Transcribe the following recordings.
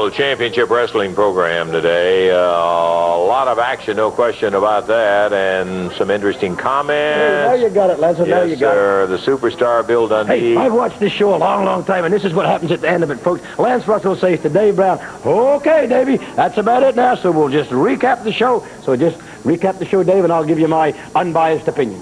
Championship Wrestling program today. A lot of action, no question about that, and some interesting comments. Hey, now you got it, Lance. Now you got it. The superstar Bill Dundee. Hey, I've watched this show a long, long time, and this is what happens at the end of it, folks. Lance Russell says to Dave Brown, "Okay, Davey, that's about it now, so we'll just recap the show." So just recap the show, Dave, and I'll give you my unbiased opinion.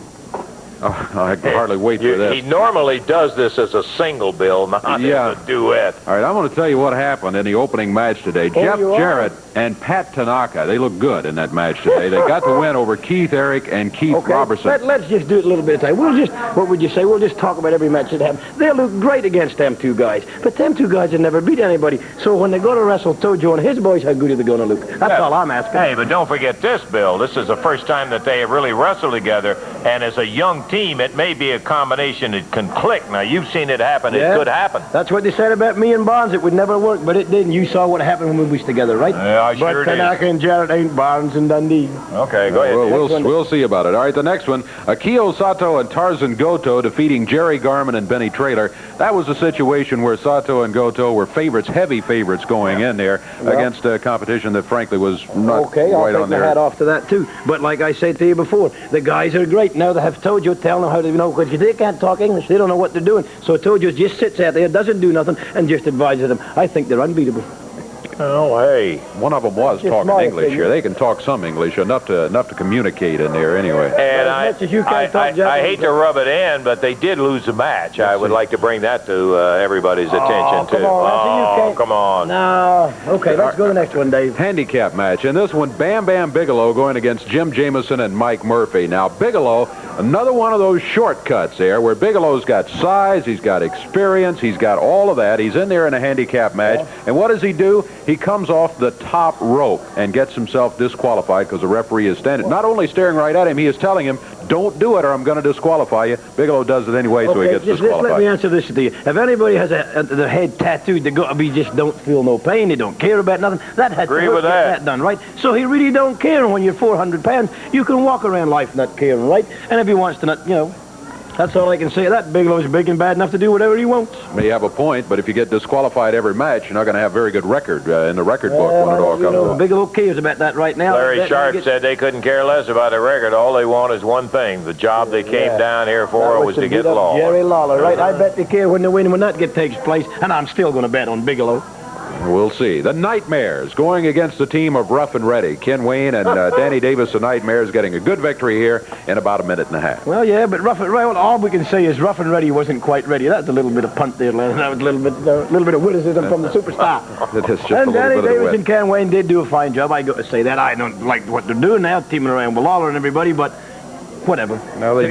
Oh, I can hardly wait for this. He normally does this as a single, Bill, not as a duet. All right, I'm going to tell you what happened in the opening match today. Jeff Jarrett and Pat Tanaka, they look good in that match today. They got the win over Keith Eric and Keith Robertson. Let's just do it a little bit of time. We'll just, what would you say? We'll just talk about every match that happens. They look great against them two guys, but them two guys have never beat anybody. So when they go to wrestle Tojo and his boys, how good are they going to look? That's all I'm asking. Hey, but don't forget this, Bill. This is the first time that they have really wrestled together, and as a young team, it may be a combination that can click. Now, you've seen it happen. It could happen. That's what they said about me and Barnes. It would never work, but it did. And you saw what happened when we was together, right? Yeah, I sure did. But Tanaka and Jarrett ain't Barnes and Dundee. Okay, go ahead. We'll see about it. All right, the next one, Akio Sato and Tarzan Goto defeating Jerry Garman and Benny Traylor. That was a situation where Sato and Goto were favorites, heavy favorites going in there against a competition that, frankly, was not right on I'll take my hat off to that, too. But like I said to you before, the guys are great. Now they have Tojo telling them how to, because they can't talk English. They don't know what they're doing. So Tojo just sits out there, doesn't do nothing, and just advises them. I think they're unbeatable. Oh, hey. One of them was talking English here. They can talk some English, enough to communicate in there anyway. And I hate to rub it in, but they did lose the match. I would like to bring that to everybody's attention, too. Come on. No. Okay, let's go to the next one, Dave. Handicap match. And this one, Bam Bam Bigelow going against Jim Jameson and Mike Murphy. Now, Bigelow, another one of those shortcuts there where Bigelow's got size, he's got experience, he's got all of that. He's in there in a handicap match. And what does he do? He comes off the top rope and gets himself disqualified because the referee is standing. Not only staring right at him, he is telling him, "Don't do it or I'm going to disqualify you." Bigelow does it anyway, so he gets disqualified. Let me answer this to you. If anybody has their head tattooed, they got to be just don't feel no pain. They don't care about nothing. That had to get that done, right? So he really don't care. And when you're 400 pounds, you can walk around life not caring, right? And if he wants to not, that's all I can say. That Bigelow's big and bad enough to do whatever he wants. May have a point, but if you get disqualified every match, you're not going to have a very good record in the record book when it all comes out. Bigelow cares about that right now. Larry Sharp said they couldn't care less about a record. All they want is one thing. The job they came down here for was to get Lawler. Jerry Lawler, right? I bet they care when that takes place, and I'm still going to bet on Bigelow. We'll see. The Nightmares going against the team of Rough and Ready. Ken Wayne and Danny Davis, the Nightmares, getting a good victory here in about a minute and a half. Well, yeah, but all we can say is Rough and Ready wasn't quite ready. That's a little bit of punt there, Len. That was a little bit of witticism from the superstar. And Danny Davis and Ken Wayne did do a fine job. I got to say that. I don't like what they're doing now, teaming around with Lawler and everybody, but whatever. No, they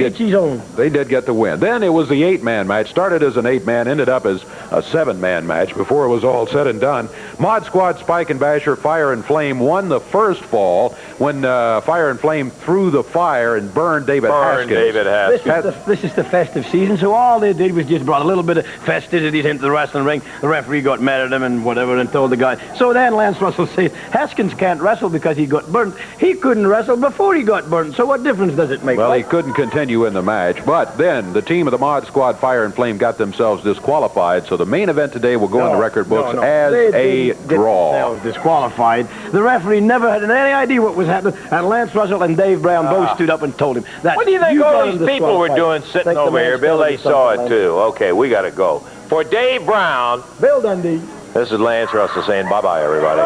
did get the win. Then it was the 8-man match. Started as an 8-man, ended up as a 7-man match before it was all said and done. Mod Squad, Spike and Basher, Fire and Flame won the first fall when Fire and Flame threw the fire and burned David Haskins. This is the festive season, so all they did was just brought a little bit of festivities into the wrestling ring. The referee got mad at him and whatever and told the guy. So then Lance Russell said, Haskins can't wrestle because he got burnt. He couldn't wrestle before he got burnt, so what difference does it make? Well, he couldn't continue in the match, but then the team of the Mod Squad, Fire and Flame, got themselves disqualified, so the main event today will go in the record books as a draw. Disqualified. The referee never had any idea what was happening, and Lance Russell and Dave Brown both stood up and told him that. What do you think all these people were doing sitting over here, Bill? They saw it too. Okay, we got to go. For Dave Brown, Bill Dundee, this is Lance Russell saying bye-bye, everybody.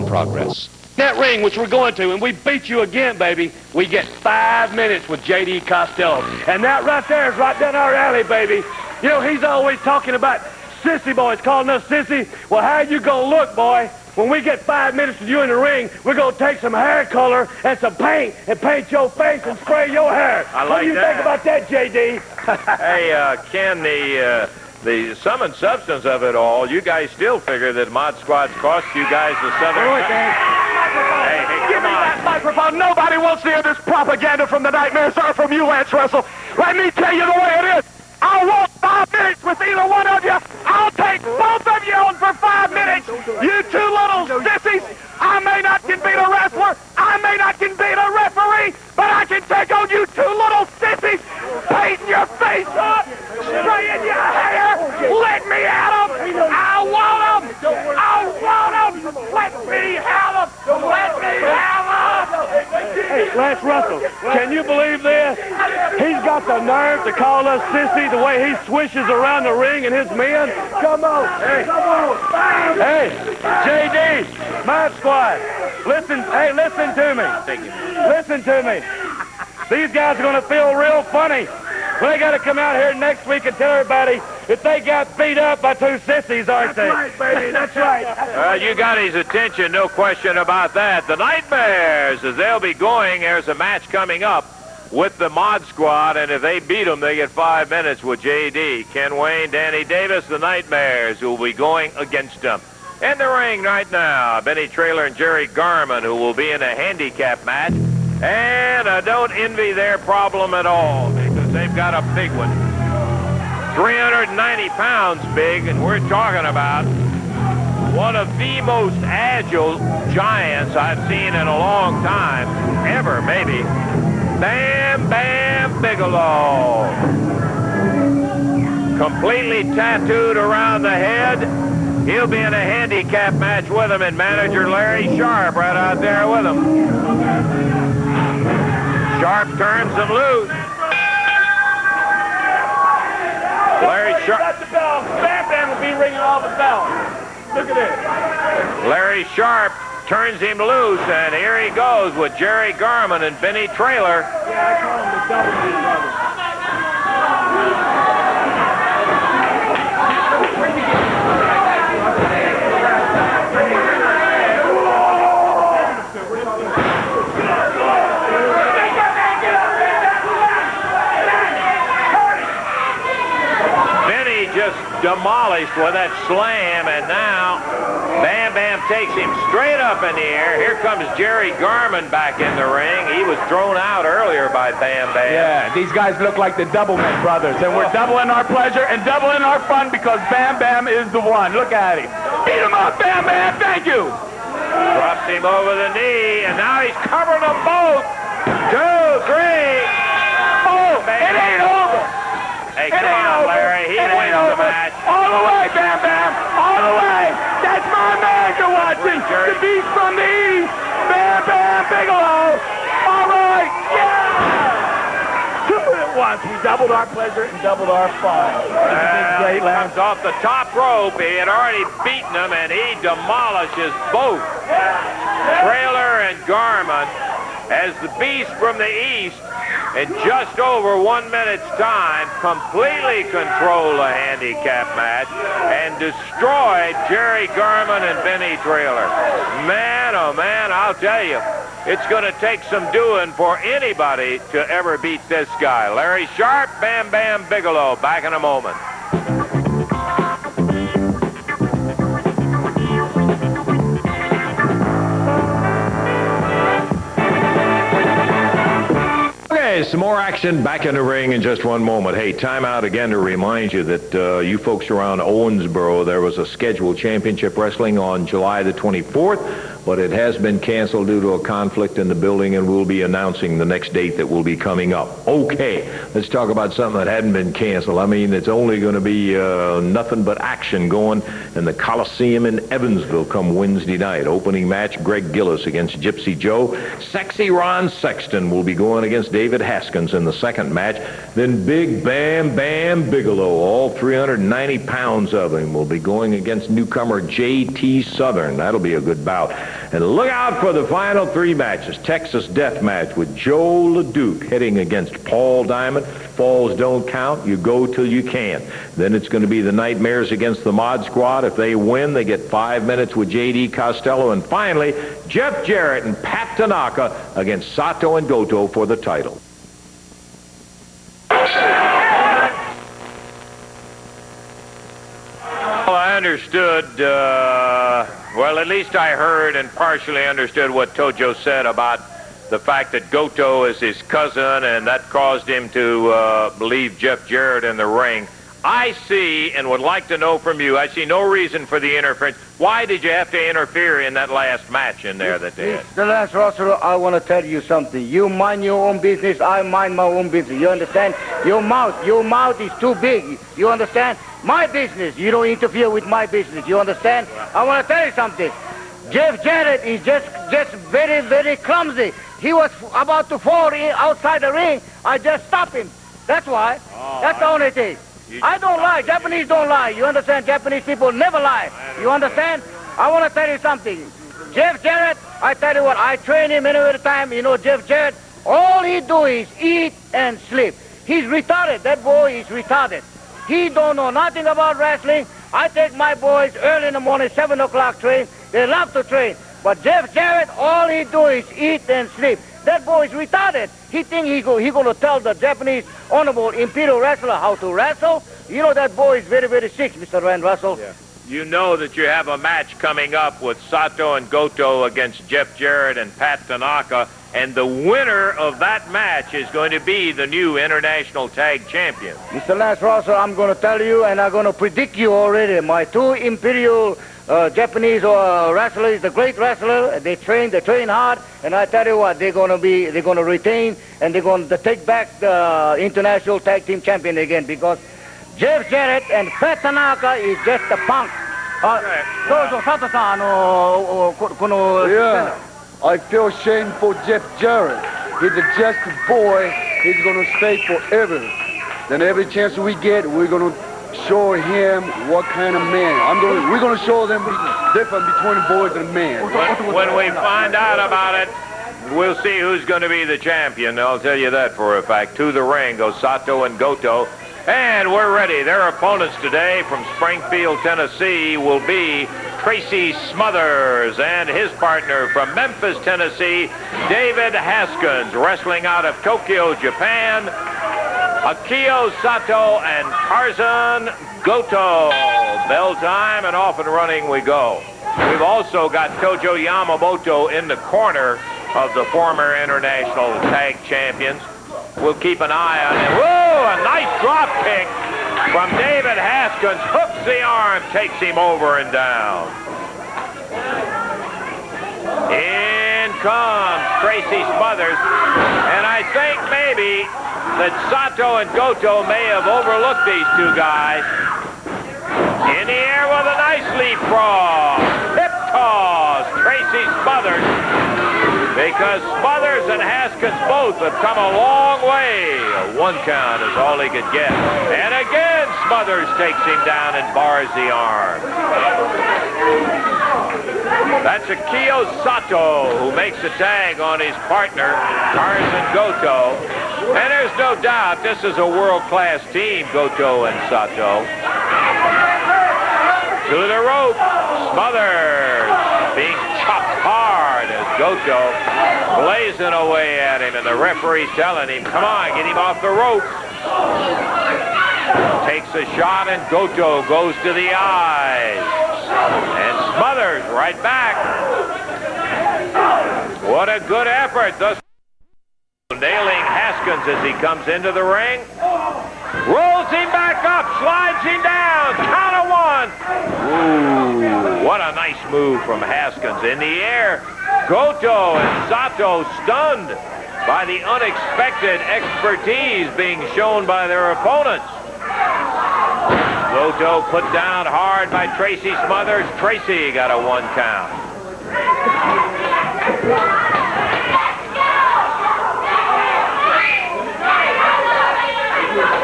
Progress. That ring, which we're going to, and we beat you again, baby, we get 5 minutes with J.D. Costello. And that right there is right down our alley, baby. He's always talking about sissy boys, calling us sissy. Well, how you gonna look, boy? When we get 5 minutes with you in the ring, we're gonna take some hair color and some paint and paint your face and spray your hair. I like that. What do you think about that, J.D.? Hey, Ken, the sum and substance of it all, you guys still figure that Mod Squad's cost you guys the Southern... Hey, give me that microphone. Nobody wants to hear this propaganda from the Nightmares or from you, Lance Russell. Let me tell you the way it is. I'll walk 5 minutes with either one of you. I'll take both of you on for 5 minutes. You two little sissies. I may not can beat a wrestler. I may not can beat a referee. But I can take on you two little sissies. Painting your face up. Spraying your hair. Les Russell, can you believe this? He's got the nerve to call us sissy the way he swishes around the ring and his men. Come on. Hey, come on. Hey, JD, my squad. Listen to me. Listen to me. These guys are going to feel real funny. Well, they got to come out here next week and tell everybody that they got beat up by two sissies, aren't they? That's right, baby. That's right. You got his attention, no question about that. The Nightmares, as they'll be going, there's a match coming up with the Mod Squad, and if they beat them, they get 5 minutes with J.D. Ken Wayne, Danny Davis, the Nightmares, who will be going against them. In the ring right now, Benny Traylor and Jerry Garman, who will be in a handicap match. And I don't envy their problem at all, because they've got a big one. 390 pounds big, and we're talking about one of the most agile giants I've seen in a long time, ever maybe. Bam Bam Bigelow. Completely tattooed around the head. He'll be in a handicap match with him, and manager Larry Sharp right out there with him. Sharp turns him loose. Larry Sharp. Got the bell. Bam Bam will be ringing all the bells. Look at this. Larry Sharp turns him loose, and here he goes with Jerry Garman and Benny Traylor. Yeah, I call him the double D brother. Just demolished with that slam, and now Bam Bam takes him straight up in the air. Here comes Jerry Garman back in the ring. He was thrown out earlier by Bam Bam. Yeah, these guys look like the Doublemint brothers, and we're doubling our pleasure and doubling our fun because Bam Bam is the one. Look at him. Beat him up, Bam Bam. Thank you. Drops him over the knee, and now he's covering them both. 2, 3. Oh, it ain't over. Hey, come on, Larry. He wins the match. All the way, Bam Bam. All the way. That's my man you're watching. The beast from the east. Bam Bam Bigelow. All right. Yeah. 2 at once. We doubled our pleasure and doubled our fun. He comes off the top rope. He had already beaten him, and he demolishes both Traylor and Garman as the beast from the east. In just over 1 minute's time, completely controlled a handicap match and destroyed Jerry Garman and Benny Traylor. Man, oh man, I'll tell you, it's going to take some doing for anybody to ever beat this guy. Larry Sharp, Bam Bam Bigelow, back in a moment. Some more action back in the ring in just one moment. Hey, time out again to remind you that you folks around Owensboro, there was a scheduled championship wrestling on July the 24th, but it has been canceled due to a conflict in the building, and we'll be announcing the next date that will be coming up. Okay, let's talk about something that hadn't been canceled. I mean, it's only going to be nothing but action going in the Coliseum in Evansville come Wednesday night. Opening match, Greg Gillis against Gypsy Joe. Sexy Ron Sexton will be going against David Haskins in the second match. Then Big Bam Bam Bigelow, all 390 pounds of him, will be going against newcomer J.T. Southern. That'll be a good bout. And look out for the final 3 matches. Texas Death Match with Joe LeDuc heading against Paul Diamond. Falls don't count. You go till you can. Then it's going to be the Nightmares against the Mod Squad. If they win, they get 5 minutes with J.D. Costello. And finally, Jeff Jarrett and Pat Tanaka against Sato and Goto for the title. Well, I understood, well, at least I heard and partially understood what Tojo said about the fact that Goto is his cousin, and that caused him to leave Jeff Jarrett in the ring. I see and would like to know from you, I see no reason for the interference. Why did you have to interfere in that last match in there that they had? The last Russell, I want to tell you something. You mind your own business, I mind my own business. You understand? Your mouth is too big. You understand? My business. You don't interfere with my business. You understand? I want to tell you something. Jeff Jarrett is just very, very clumsy. He was about to fall outside the ring. I just stopped him. That's why. That's the only thing. I don't lie. Japanese don't lie. You understand? Japanese people never lie. You understand? I want to tell you something. Jeff Jarrett, I tell you what, I train him every time. You know, Jeff Jarrett, all he do is eat and sleep. He's retarded. That boy is retarded. He don't know nothing about wrestling. I take my boys early in the morning, 7 o'clock train. They love to train. But Jeff Jarrett, all he do is eat and sleep. That boy is retarded. He think he gonna tell the Japanese honorable imperial wrestler how to wrestle. You know that boy is very, very sick, Mr. Rand Russell. Yeah. You know that you have a match coming up with Sato and Goto against Jeff Jarrett and Pat Tanaka, and the winner of that match is going to be the new International Tag Champion. Mr. Lance Russell, I'm going to tell you, and I'm going to predict you already. My two imperial Japanese wrestlers, the great wrestler, they train hard, and I tell you what, they're going to retain, and they're going to take back the International Tag Team Champion again, because Jeff Jarrett and Pat Tanaka is just a punk. Yeah, I feel shame for Jeff Jarrett. He's just a boy. He's going to stay forever. Then every chance we get, we're going to show him what kind of man. We're going to show them the difference between boys and men. When we find out about it, we'll see who's going to be the champion. I'll tell you that for a fact. To the ring go Sato and Goto. And we're ready. Their opponents today from Springfield, Tennessee will be Tracy Smothers and his partner from Memphis, Tennessee, David Haskins, wrestling out of Tokyo, Japan, Akio Sato and Tarzan Goto. Bell time and off and running we go. We've also got Tojo Yamamoto in the corner of the former international tag champions. We'll keep an eye on him. Whoa, a nice drop kick from David Haskins. Hooks the arm, takes him over and down. In comes Tracy Smothers. And I think maybe that Sato and Goto may have overlooked these two guys. In the air with a nice leapfrog. Hip toss, Tracy Smothers. Because Smothers and Haskins both have come a long way. A 1 count is all he could get. And again, Smothers takes him down and bars the arm. That's Akio Sato who makes a tag on his partner, Tarzan Goto. And there's no doubt this is a world-class team, Goto and Sato. To the rope, Smothers being chopped hard as Goto blazing away at him, and the referee's telling him, come on, get him off the rope. Takes a shot, and Goto goes to the eyes. And Smothers right back. What a good effort. Thus nailing Haskins as he comes into the ring. Rolls him back up, slides him down, count of 1. Ooh, what a nice move from Haskins. In the air, Goto and Sato stunned by the unexpected expertise being shown by their opponents. Goto put down hard by Tracy Smothers. Tracy got a 1 count.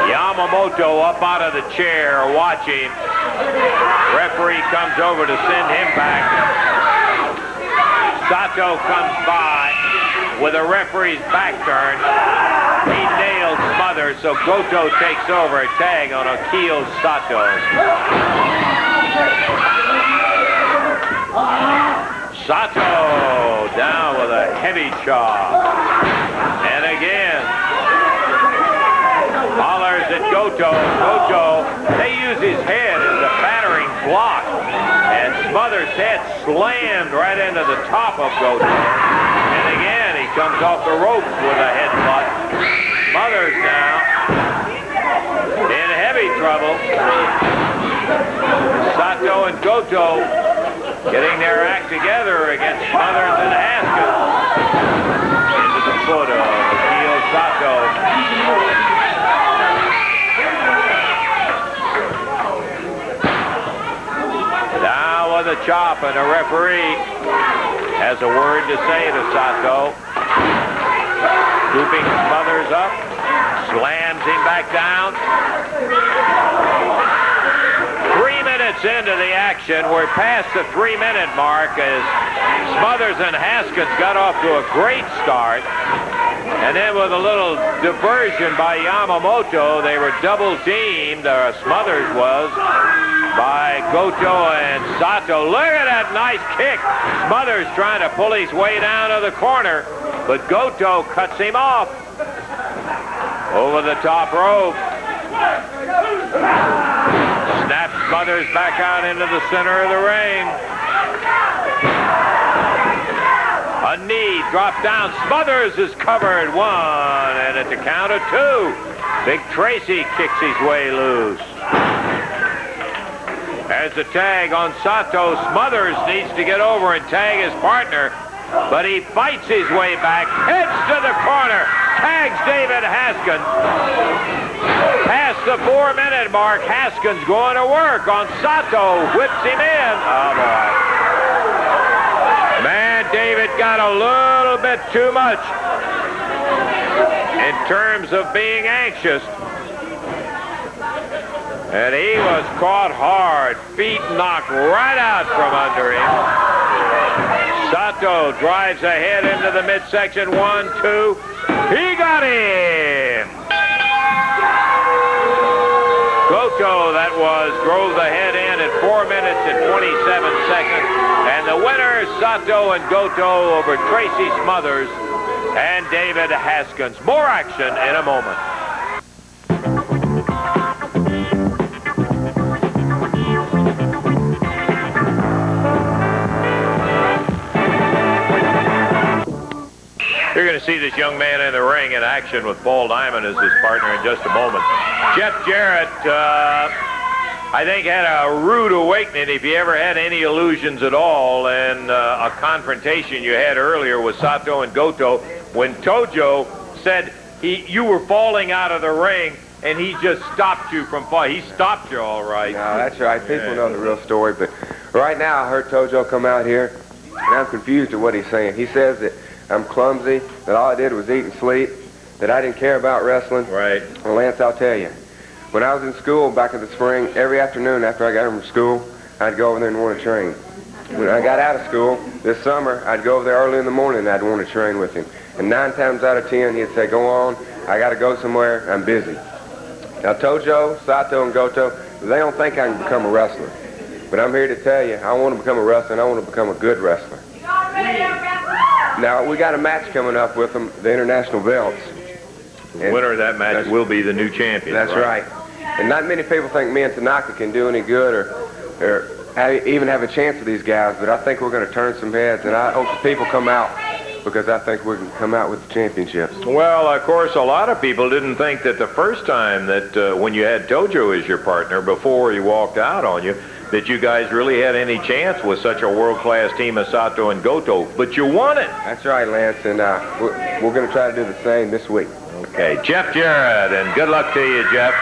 Yamamoto up out of the chair watching. Referee comes over to send him back. Sato comes by with a referee's back turned. He nailed Smothers, so Goto takes over a tag on Akio Sato. Sato down with a heavy chop. And again, hollers at Goto. Goto, they use his head as a battering block. And Smothers' head slammed right into the top of Goto. And again, he comes off the ropes with a headbutt. Smothers now in heavy trouble. Sato and Goto getting their act together against Smothers and Haskins. Into the foot of Akio Sato. Now with a chop, and the referee has a word to say to Sato. Scooping Smothers up. Slams him back down. 3 minutes into the action. We're past the 3-minute mark as Smothers and Haskins got off to a great start. And then with a little diversion by Yamamoto, they were double-teamed, Smothers was, by Goto and Sato. Look at that nice kick. Smothers trying to pull his way down to the corner, but Goto cuts him off. Over the top rope. Snaps Smothers back out into the center of the ring. A knee dropped down. Smothers is covered. 1, and at the count of 2, Big Tracy kicks his way loose. As the tag on Sato, Smothers needs to get over and tag his partner, but he fights his way back, heads to the corner, tags David Haskins. Past the 4-minute mark, Haskins going to work on Sato, whips him in. Oh, boy. Man, David got a little bit too much in terms of being anxious. And he was caught hard, feet knocked right out from under him. Sato drives ahead into the midsection. 1, 2. He got him. Goto, that was, drove the head in at 4 minutes and 27 seconds. And the winner, Sato and Goto over Tracy Smothers and David Haskins. More action in a moment. You're going to see this young man in the ring in action with Paul Diamond as his partner in just a moment. Jeff Jarrett, I think, had a rude awakening, if he ever had any illusions at all, in a confrontation you had earlier with Sato and Goto when Tojo said you were falling out of the ring and he just stopped you from falling. He stopped you all right. No, that's right. People know the real story, but right now I heard Tojo come out here and I'm confused at what he's saying. He says that I'm clumsy, that all I did was eat and sleep, that I didn't care about wrestling. Right. Well, Lance, I'll tell you. When I was in school back in the spring, every afternoon after I got home from school, I'd go over there and want to train. When I got out of school this summer, I'd go over there early in the morning and I'd want to train with him. And 9 times out of 10, he'd say, go on, I got to go somewhere, I'm busy. Now, Tojo, Sato, and Goto, they don't think I can become a wrestler. But I'm here to tell you, I want to become a wrestler and I want to become a good wrestler. Now, we got a match coming up with them, the international belts. The winner of that match will be the new champion. That's right. And not many people think me and Tanaka can do any good or even have a chance with these guys, but I think we're going to turn some heads, and I hope the people come out because I think we can come out with the championships. Well, of course, a lot of people didn't think that the first time that when you had Tojo as your partner before he walked out on you, that you guys really had any chance with such a world-class team as Sato and Goto, but you won it. That's right, Lance, and we're going to try to do the same this week. Okay, Jeff Jarrett, and good luck to you, Jeff.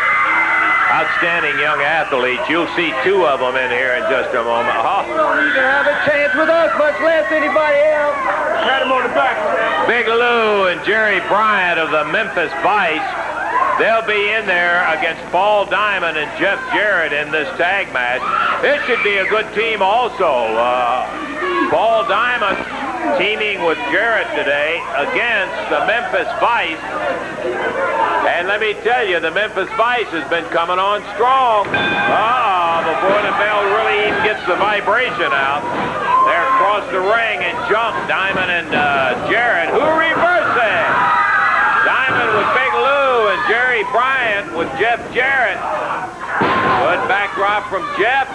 Outstanding young athletes. You'll see 2 of them in here in just a moment. Oh. You don't even have a chance with us, much less anybody else. Pat him on the back. Big Lou and Jerry Bryant of the Memphis Vice. They'll be in there against Paul Diamond and Jeff Jarrett in this tag match. This should be a good team also. Paul Diamond teaming with Jarrett today against the Memphis Vice. And let me tell you, the Memphis Vice has been coming on strong. Before the bell really even gets the vibration out. They're across the ring and jump, Diamond and Jarrett, who reverse it. Diamond with Big Lou and Jerry Bryant with Jeff Jarrett. Good backdrop from Jeff.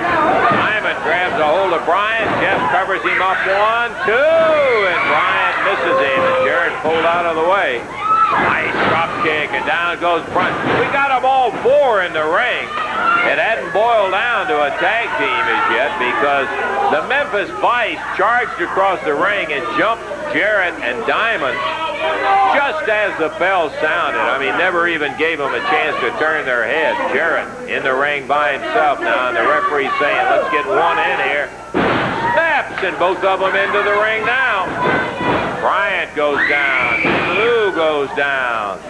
Diamond grabs a hold of Bryant. Jeff covers him up 1, 2, and Bryant misses him, and Jarrett pulled out of the way. Nice drop kick, and down goes Bryant. We got them all 4 in the ring. It hadn't boiled down to a tag team as yet because the Memphis Vice charged across the ring and jumped Jarrett and Diamond just as the bell sounded. I mean, never even gave them a chance to turn their head. Jarrett in the ring by himself now, and the referee's saying, let's get one in here. Snaps, and both of them into the ring now. Bryant goes down. Lou goes down.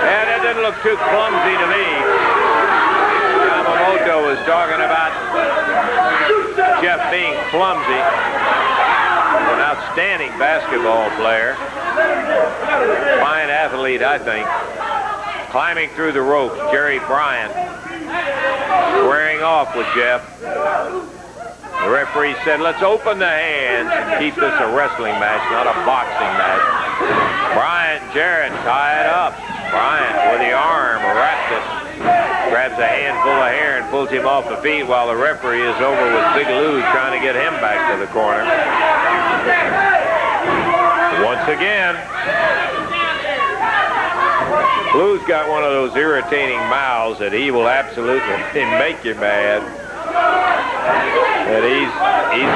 And it didn't look too clumsy to me. Yamamoto was talking about Jeff being clumsy. An outstanding basketball player. Fine athlete, I think. Climbing through the ropes, Jerry Bryant squaring off with Jeff. The referee said, let's open the hands and keep this a wrestling match, not a boxing match. Bryant and Jarrett tie it up. Bryant with the arm wrapped it. Grabs a handful of hair and pulls him off the feet while the referee is over with Big Lou trying to get him back to the corner. Once again, Lou's got one of those irritating mouths that he will absolutely make you mad. And he's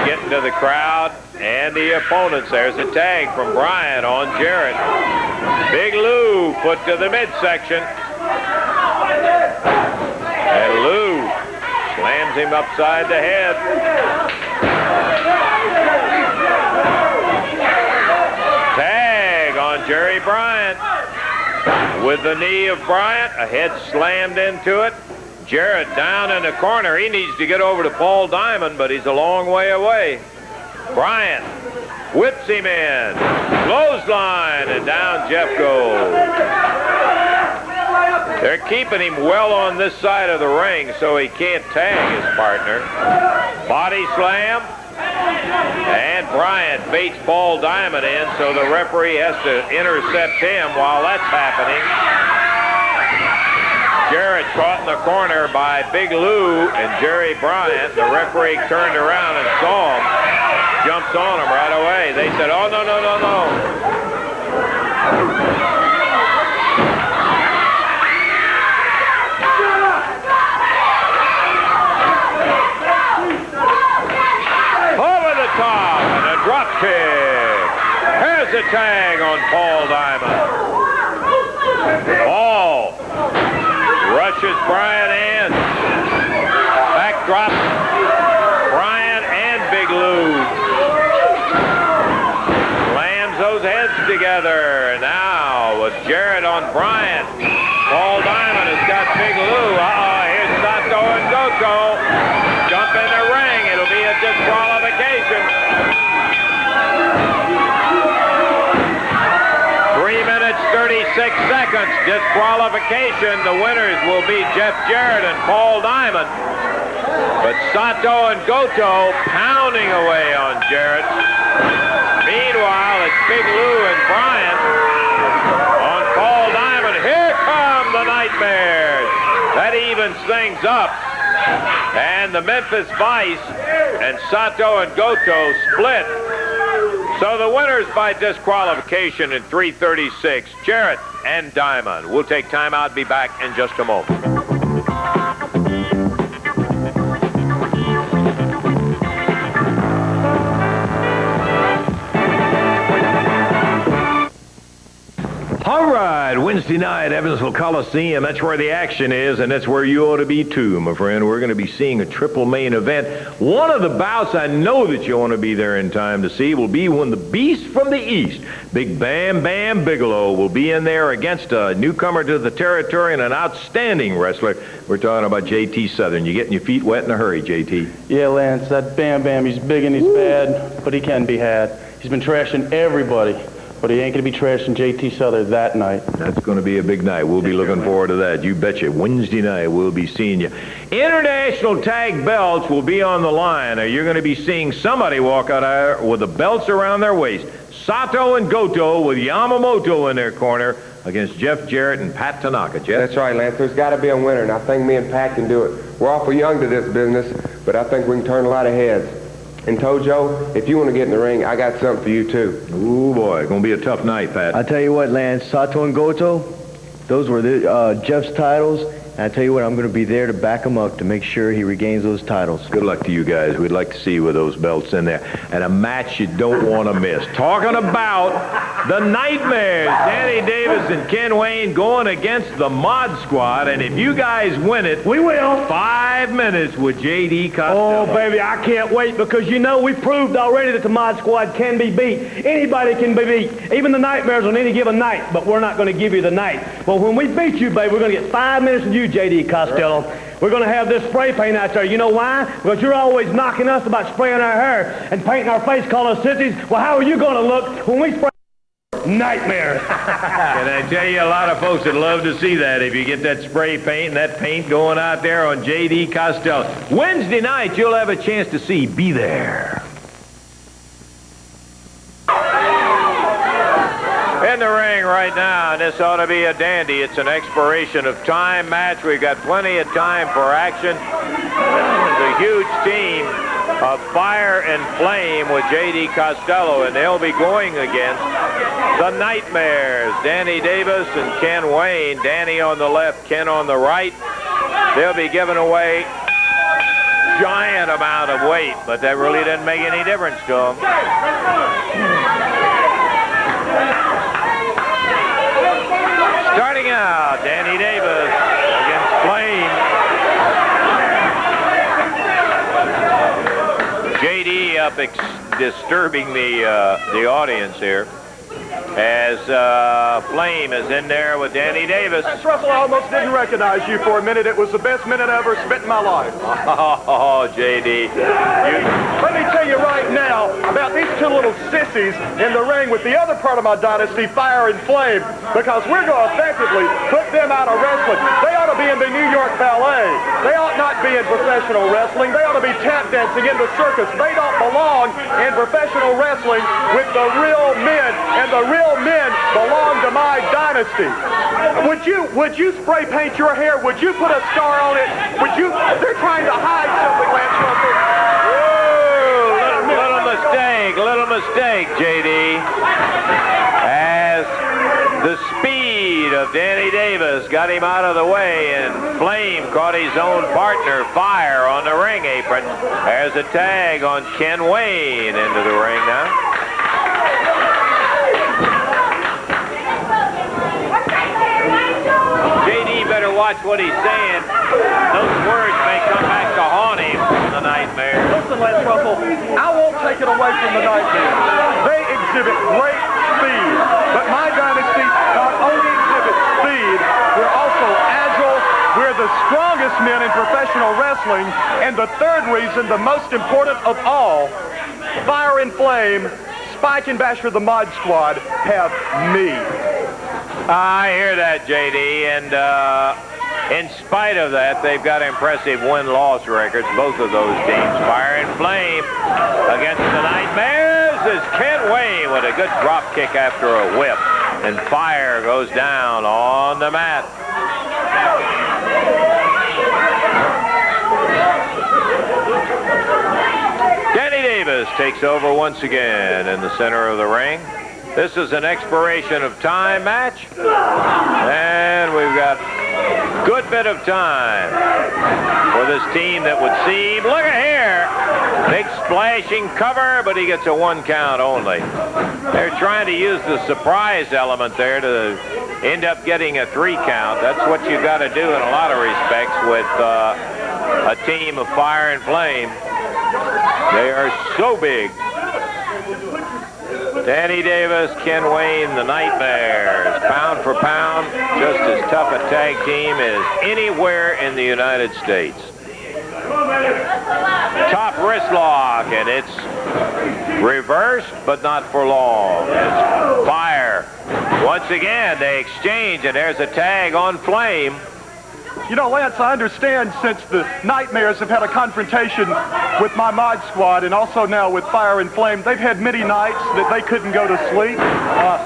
getting to the crowd and the opponents. There's a tag from Bryant on Jarrett. Big Lou put to the midsection. And Lou slams him upside the head. Tag on Jerry Bryant. With the knee of Bryant, a head slammed into it. Jarrett down in the corner. He needs to get over to Paul Diamond, but he's a long way away. Bryant whips him in. Clothesline, and down Jeff goes. They're keeping him well on this side of the ring so he can't tag his partner. Body slam. And Bryant baits Paul Diamond in, so the referee has to intercept him while that's happening. Jarrett caught in the corner by Big Lou and Jerry Bryant. The referee turned around and saw him. Jumps on him right away. They said, oh, no, no, no, no. Top and a drop kick. Here's a tag on Paul Diamond. Paul rushes Bryant in. Backdrop. Bryant and Big Lou. Slams those heads together. Now with Jarrett on Bryant. Paul Diamond has got Big Lou. Here's Sato and Goto. Jump in the ring. It'll be a disqualification. 3 minutes, 36 seconds. Disqualification. The winners will be Jeff Jarrett and Paul Diamond. But Sato and Goto pounding away on Jarrett. Meanwhile, it's Big Lou and Bryant on Paul Diamond. Here come the Nightmares. That evens things up. And the Memphis Vice and Sato and Goto split. So the winners by disqualification in 3:36, Jarrett and Diamond. We'll take time out, be back in just a moment. All right, Wednesday night, Evansville Coliseum. That's where the action is, and that's where you ought to be too, my friend. We're going to be seeing a triple main event. One of the bouts I know that you want to be there in time to see will be when the Beast from the East, Big Bam Bam Bigelow, will be in there against a newcomer to the territory and an outstanding wrestler. We're talking about JT Southern. You getting your feet wet in a hurry, JT? Yeah, Lance, that Bam Bam, he's big and he's bad, but he can be had. He's been trashing everybody. But he ain't going to be trashing JT Southern that night. That's going to be a big night. We'll be looking forward to that. You betcha. Wednesday night, we'll be seeing you. International tag belts will be on the line. You're going to be seeing somebody walk out there with the belts around their waist. Sato and Goto with Yamamoto in their corner against Jeff Jarrett and Pat Tanaka. Jeff? That's right, Lance. There's got to be a winner, and I think me and Pat can do it. We're awful young to this business, but I think we can turn a lot of heads. And Tojo, if you want to get in the ring, I got something for you, too. Ooh, boy. Going to be a tough night, Pat. I tell you what, Lance, Sato and Goto, those were Jeff's titles, And I tell you what, I'm going to be there to back him up to make sure he regains those titles. Good luck to you guys. We'd like to see you with those belts in there. And a match you don't want to miss. Talking about the Nightmares. Danny Davis and Ken Wayne going against the Mod Squad. And if you guys win it, We will. 5 minutes with J.D. Costello. Oh, baby, I can't wait because, you know, we proved already that the Mod Squad can be beat. Anybody can be beat, even the Nightmares on any given night, but we're not going to give you the night. But when we beat you, baby, we're going to get 5 minutes with you, J.D. Costello. We're going to have this spray paint out there. You know why? Because you're always knocking us about spraying our hair and painting our face, calling us sissies. Well, how are you going to look when we spray Nightmares? And I tell you, a lot of folks would love to see that if you get that spray paint and that paint going out there on J.D. Costello. Wednesday night, you'll have a chance to see Be There. In the ring right now, and this ought to be a dandy. It's an expiration of time match. We've got plenty of time for action. The huge team of Fire and Flame with J.D. Costello, and they'll be going against the Nightmares, Danny Davis and Ken Wayne. Danny on the left, Ken on the right. They'll be giving away giant amount of weight, but that really doesn't make any difference to them. Starting out, Danny Davis against Flame. J.D. up disturbing the audience here as Flame is in there with Danny Davis. Russell, I almost didn't recognize you for a minute. It was the best minute I ever spent in my life. Oh, J.D. Let me tell you right now about these two little sissies in the ring with the other part of my dynasty, Fire and Flame, because we're going to effectively put them out of wrestling. They ought to be in the New York Ballet. They ought not be in professional wrestling. They ought to be tap dancing in the circus. They don't belong in professional wrestling with the real men, and the real men belong to my dynasty. Would you spray paint your hair? Would you put a star on it? They're trying to hide something, Lance Russell. Little mistake, J.D. As the speed of Danny Davis got him out of the way, and Flame caught his own partner, Fire, on the ring apron. There's a tag on Ken Wayne into the ring now. J.D. better watch what he's saying. Those words may come back to haunt him from the Nightmares. Listen, Lance Russell, I won't take it away from the Nightmares. They exhibit great speed, but my dynasty not only exhibits speed, we're also agile. We're the strongest men in professional wrestling, and the third reason, the most important of all, Fire and Flame, Spike and Basher, the Mod Squad, have me. I hear that, J.D., and in spite of that, they've got impressive win-loss records, both of those teams. Fire and Flame against the Nightmares is Ken Wayne with a good drop kick after a whip, and Fire goes down on the mat. Danny Davis takes over once again in the center of the ring. This is an expiration of time match, and we've got a good bit of time for this team that would seem, look at here, big splashing cover, but he gets a 1 count only. They're trying to use the surprise element there to end up getting a 3 count. That's what you got to do in a lot of respects with a team of Fire and Flame. They are so big. Danny Davis, Ken Wayne, the Nightmares. Pound for pound, just as tough a tag team as anywhere in the United States. Top wrist lock, and it's reversed, but not for long. It's Fire. Once again, they exchange, and there's a tag on Flame. You know, Lance, I understand since the Nightmares have had a confrontation with my Mod Squad and also now with Fire and Flame, they've had many nights that they couldn't go to sleep.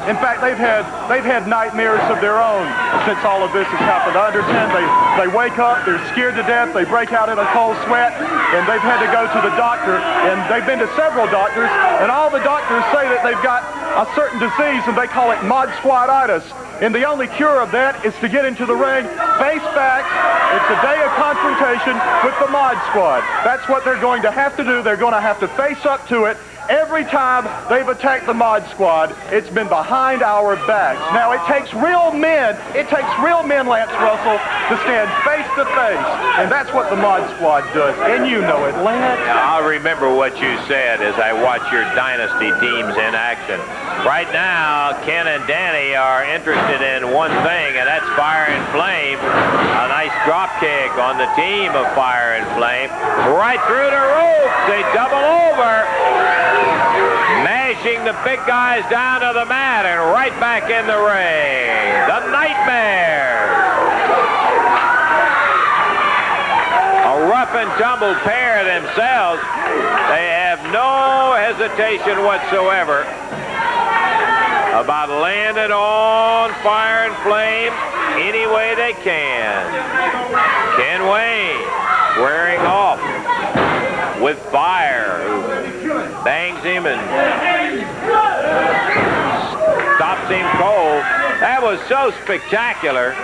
In fact, they've had nightmares of their own since all of this has happened. I understand they wake up, they're scared to death, they break out in a cold sweat, and they've had to go to the doctor, and they've been to several doctors, and all the doctors say that they've got a certain disease, and they call it mod squaditis. And the only cure of that is to get into the ring, face back. It's a day of confrontation with the Mod Squad. That's what they're going to have to do. They're going to have to face up to it. Every time they've attacked the Mod Squad, it's been behind our backs. Now, it takes real men, Lance Russell, to stand face to face. And that's what the Mod Squad does. And you know it, Lance. I'll remember what you said as I watch your Dynasty teams in action. Right now, Ken and Danny are interested in one thing, and that's Fire and Flame. A nice drop kick on the team of Fire and Flame. Right through the rope. They double over. Mashing the big guys down to the mat and right back in the ring. The Nightmares. A rough and tumble pair themselves. They have no hesitation whatsoever about landing on Fire and Flame any way they can. Ken Wayne squaring off with Fire, who bangs him and stops him cold. That was so spectacular.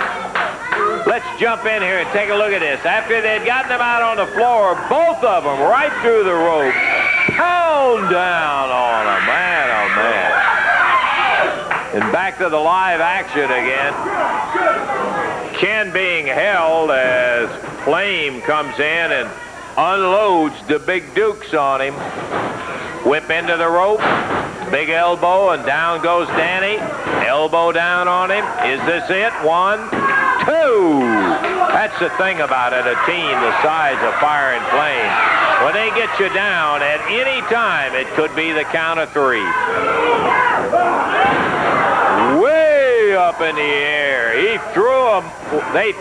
Let's jump in here and take a look at this. After they'd gotten them out on the floor, both of them right through the rope, pound down on them. Man, oh man. And back to the live action again. Ken being held as Flame comes in and unloads the big dukes on him. Whip into the rope, big elbow, and down goes Danny. Elbow down on him. Is this it? 1, 2. That's the thing about it, a team the size of Fire and Flame. When they get you down at any time, it could be the count of 3. Way up in the air. They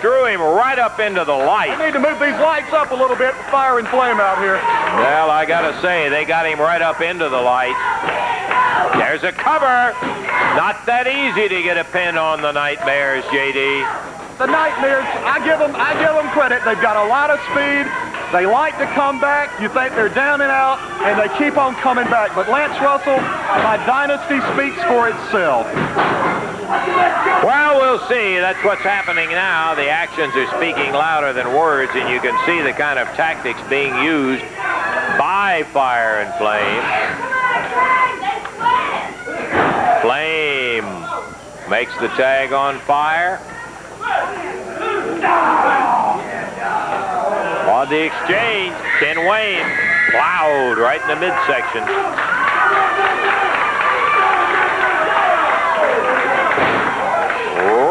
threw him right up into the light. We need to move these lights up a little bit with Fire and Flame out here. Well, I gotta say, they got him right up into the light. There's a cover. Not that easy to get a pin on the Nightmares, JD. The Nightmares, I give them credit. They've got a lot of speed. They like to come back. You think they're down and out, and they keep on coming back. But Lance Russell, my Dynasty speaks for itself. Well, we'll see. That's what's happening now. The actions are speaking louder than words, and you can see the kind of tactics being used by Fire and Flame. Flame makes the tag on Fire. On the exchange, Ken Wayne plowed right in the midsection.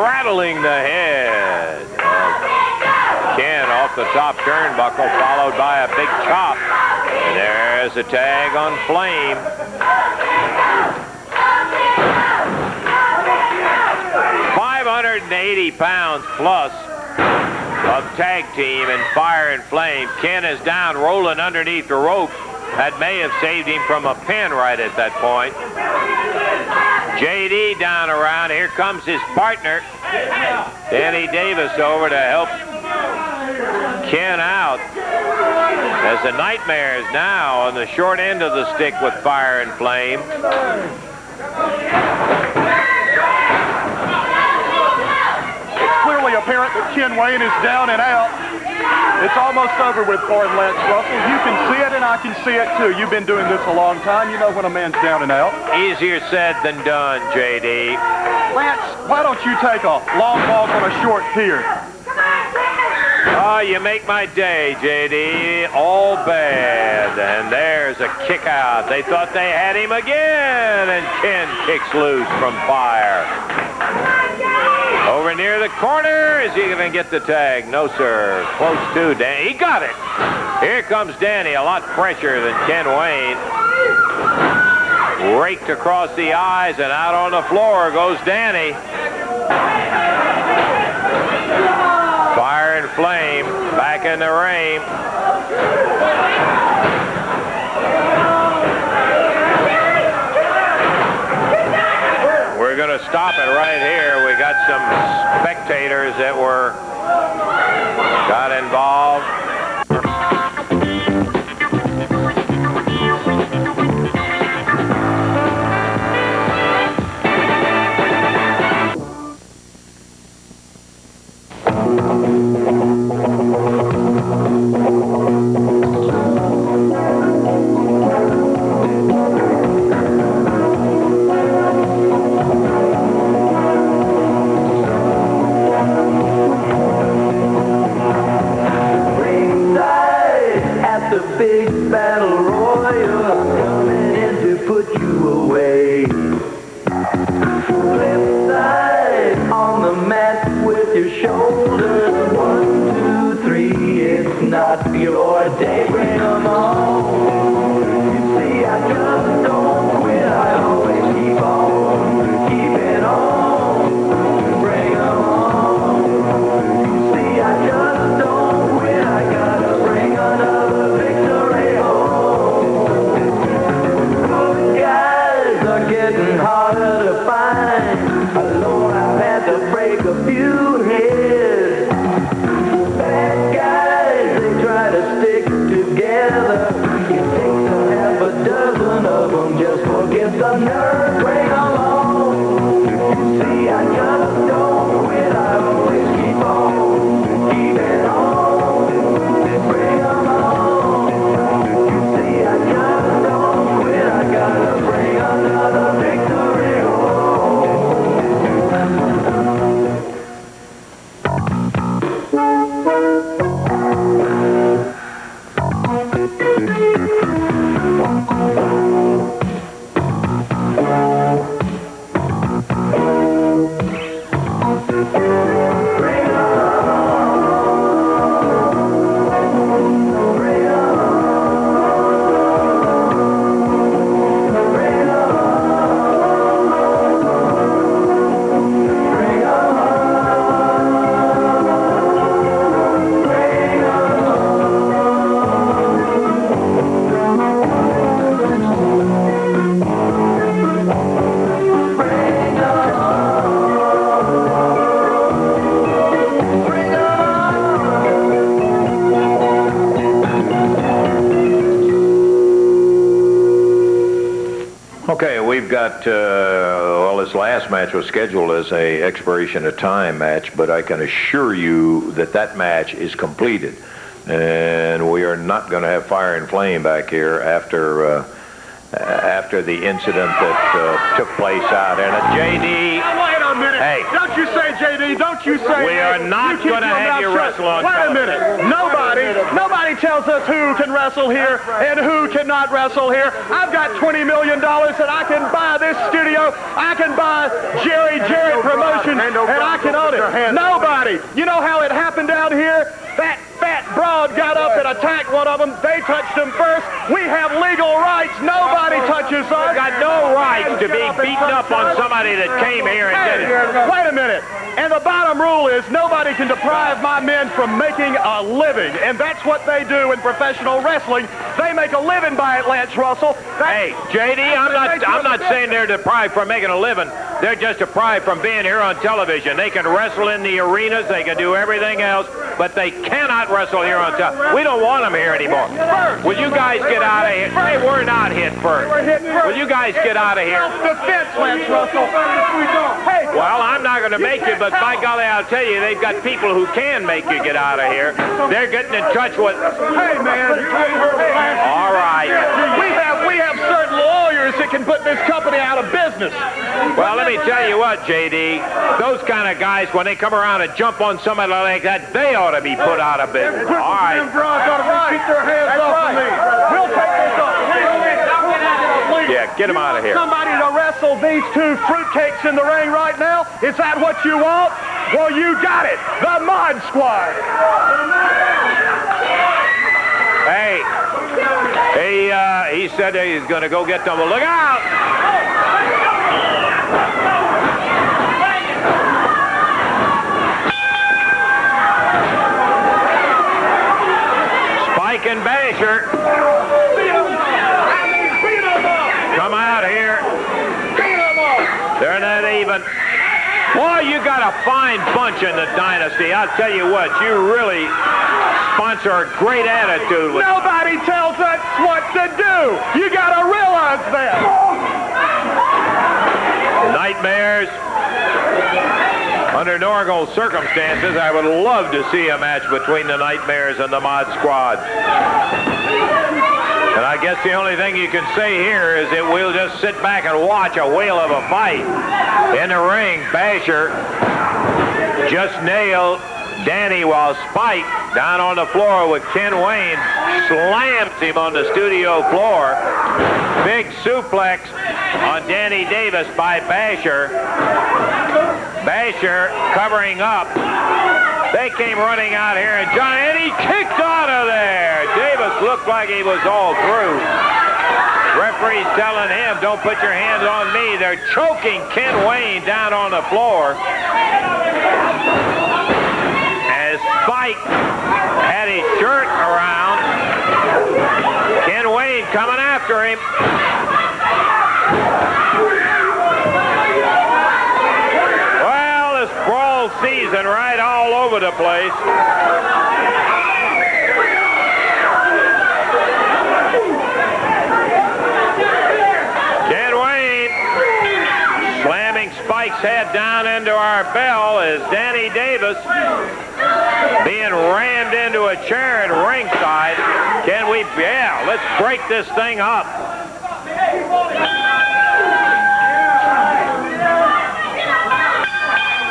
Rattling the head of Ken off the top turnbuckle, followed by a big chop. And there's a tag on Flame. £580 plus of tag team and Fire and Flame. Ken is down, rolling underneath the rope. That may have saved him from a pin right at that point. JD down around. Here comes his partner, Danny Davis, over to help Ken out. As the Nightmares now on the short end of the stick with Fire and Flame. It's clearly apparent that Ken Wayne is down and out. It's almost over with for him, Lance Russell. You can see it, and I can see it, too. You've been doing this a long time. You know when a man's down and out. Easier said than done, JD. Lance, why don't you take a long walk on a short pier? Oh, you make my day, JD. All bad. And there's a kick out. They thought they had him again, and Ken kicks loose from Fire. Over near the corner. Is he going to get the tag? No, sir. Close to Danny. He got it. Here comes Danny, a lot fresher than Ken Wayne. Raked across the eyes, and out on the floor goes Danny. Fire and Flame back in the ring. We're going to stop it right here. We got some spectators that got involved. got your day, bring 'em on. You see, I just don't quit, I always keep on, keeping on, bring 'em on. You see, I just don't quit, I gotta bring another victory home. Good guys are getting harder to find, alone I've had to break a few heads. Bad guys, they try to stick together. It takes a half a dozen of them just forget the nerve. Bring 'em on. You see, I just don't quit. I always keep on, keeping on. Bring 'em on. You see, I just don't quit. I gotta bring another victory home. Okay, we've got, well, this last match was scheduled as a expiration of time match, but I can assure you that that match is completed. And we are not going to have fire and flame back here after the incident that took place out in it. J.D. Now, wait a minute. Hey. Don't you say, J.D., don't you say... We are not going to have you wrestle on Wait a minute. Nobody tells us who can wrestle here and who cannot wrestle here. I've got $20 million that I can buy this studio. I can buy Jerry Jarrett Promotions, and I can own it. Nobody. You know how it happened down here? That fat broad got up and attacked one of them. They touched him first. We have legal rights. Nobody touches us. We've got no right to be beaten up on somebody that came here and did it. Wait a minute. And the bottom rule is nobody can deprive my men from making a living. And that's what they do in professional wrestling. They make a living by it, Lance Russell. Hey, J.D., I'm not saying they're deprived from making a living. They're just deprived from being here on television. They can wrestle in the arenas. They can do everything else, but they cannot wrestle here on television. We don't want them here anymore. Will you guys get out of here? Hey, we're not hit first. Will you guys get out of here? Self-defense, Lance Russell. Hey, well, I'm not going to make you, but by golly, I'll tell you, they've got people who can make you get out of here. They're getting in touch with... Hey, man. All right. We have certain lawyers that can put this company out of business. Well, let me tell you what, J.D., those kind of guys, when they come around and jump on somebody like that, they ought to be put out of business. All right. Keep their hands off of me. We'll take this off. Yeah, get them out of here. Somebody to wrestle these two fruitcakes in the ring right now? Is that what you want? Well, you got it. The Mod Squad. Hey, he said he's going to go get them. Well, look out! Spike and Basher. Come out here. They're not even. Boy, you got a fine bunch in the Dynasty. I'll tell you what, you really sponsor a great attitude. Nobody tells us what to do. You got to realize that. Nightmares. Under normal circumstances, I would love to see a match between the Nightmares and the Mod Squad. And I guess the only thing you can say here is that we'll just sit back and watch a whale of a fight. In the ring, Basher just nailed Danny while Spike, down on the floor with Ken Wayne, slams him on the studio floor. Big suplex on Danny Davis by Basher. Basher covering up. They came running out here, and he kicked out of there. Davis looked like he was all through. Referee's telling him, don't put your hands on me. They're choking Ken Wayne down on the floor. As Spike had his shirt around, Ken Wayne coming after him. Well, this brawl season right all over the place. Ken Wayne slamming Spike's head down into our bell as Danny Davis being rammed into a chair at ringside. Let's break this thing up.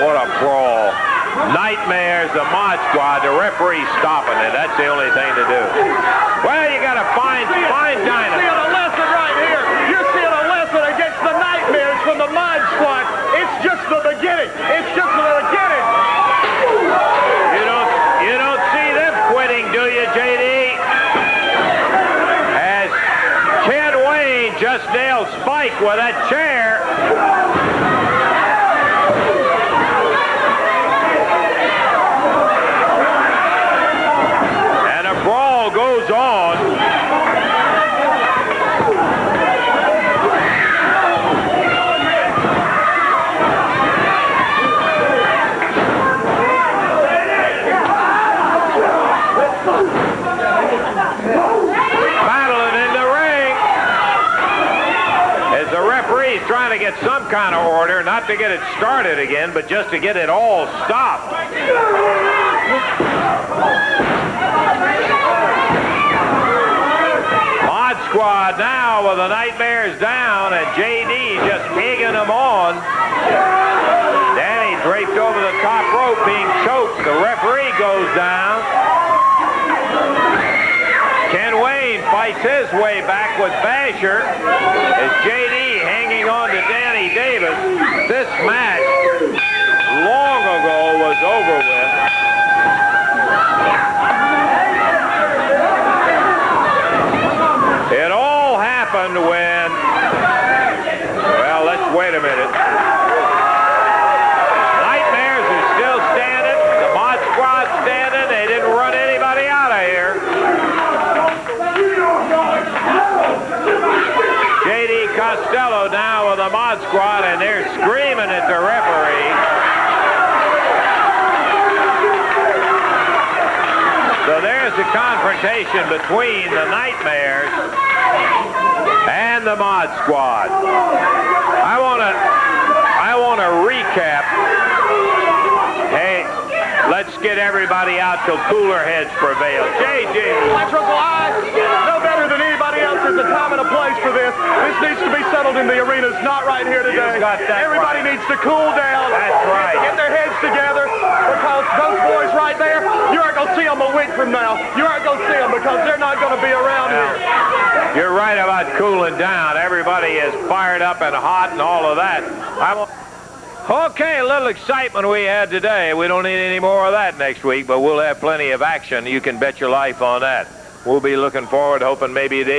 What a brawl. Nightmares, the Mod Squad, the referee stopping it. That's the only thing to do. Well, you got to find Dynamite. You're seeing a lesson right here. You're seeing a lesson against the Nightmares from the Mod Squad. It's just the beginning. It's just the beginning. You don't see them quitting, do you, J.D.? As Ken Wayne just nailed Spike with that chair. And a brawl goes on. He's trying to get some kind of order, not to get it started again, but just to get it all stopped. Mod Squad now with the Nightmares down, and J.D. just egging them on. Danny draped over the top rope, being choked. The referee goes down. Ken Wayne fights his way back with Basher as J.D. hanging on to Danny Davis. This match long ago was over with. It all happened when, well, let's wait a minute. Nightmares are still standing. The Mod Squad's standing. They didn't run anybody out of here. J.D. Costello now with the Mod Squad, and they're screaming at the referee. So there's the confrontation between the Nightmares and the Mod Squad. I want to recap. Hey, let's get everybody out till cooler heads prevail. J.D. Triple I, no better than anybody else. There's a time and a place for this. This needs to be settled in the arenas, not right here today. Everybody needs to cool down. That's right. Get their heads together, because those boys right there, you aren't going to see them a week from now. You aren't going to see them because they're not going to be around here. You're right about cooling down. Everybody is fired up and hot and all of that. Okay, a little excitement we had today. We don't need any more of that next week, but we'll have plenty of action. You can bet your life on that. We'll be looking forward, hoping maybe they